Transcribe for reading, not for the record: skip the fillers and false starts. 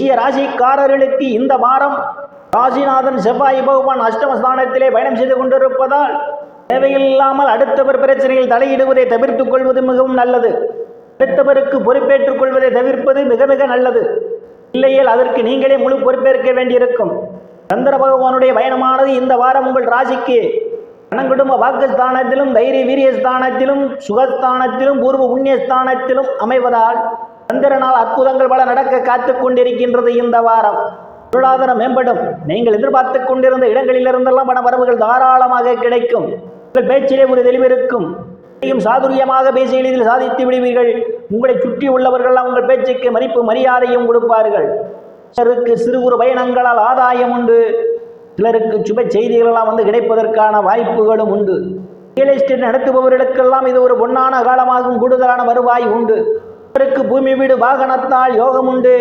விருச்சிக ராசிக்காரர்களுக்கு இந்த வாரம் ராசிநாதன் செவ்வாய் பகவான் அஷ்டமஸ்தானத்திலே பயணம் செய்து கொண்டிருப்பதால் தேவையில்லாமல் அடுத்தவர் பிரச்சனையில் தலையிடுவதை தவிர்த்துக் கொள்வது மிகவும் நல்லது. அடுத்தவருக்கு பொறுப்பேற்றுக் கொள்வதை தவிர்ப்பது மிக மிக நல்லது. இல்லையேல் அதற்கு நீங்களே முழு பொறுப்பேற்க வேண்டியிருக்கும். சந்திர பகவானுடைய பயணமானது இந்த வாரம் உங்கள் ராசிக்கு கணங்குடும்ப வாக்குஸ்தானத்திலும் தைரிய வீரியஸ்தானத்திலும் சுகஸ்தானத்திலும் பூர்வ புண்ணியஸ்தானத்திலும் அமைவதால் சந்திரனால் அற்புதங்கள் பல நடக்க காத்து கொண்டிருக்கின்றது. இந்த வாரம் பொருளாதாரம் மேம்படும். நீங்கள் எதிர்பார்த்து கொண்டிருந்த இடங்களிலிருந்தெல்லாம் பண வரவுகள் தாராளமாக கிடைக்கும். உங்கள் பேச்சிலே ஒரு தெளிவிருக்கும். சாதுரியமாக பேசி எளிதில் சாதித்து விடுவீர்கள். உங்களை சுற்றி உள்ளவர்கள் உங்கள் பேச்சுக்கு மதிப்பு மரியாதையும் கொடுப்பார்கள். சிலருக்கு சிறு குறு பயணங்களால் ஆதாயம் உண்டு. சிலருக்கு சுப செய்திகளெல்லாம் கிடைப்பதற்கான வாய்ப்புகளும் உண்டு. ரியல் எஸ்டேட் நடத்துபவர்களுக்கெல்லாம் இது ஒரு பொன்னான காலமாகும். கூடுதலான வருவாய் உண்டு. சிலருக்கு பூமி வீடு வாகனத்தால் யோகம் உண்டு.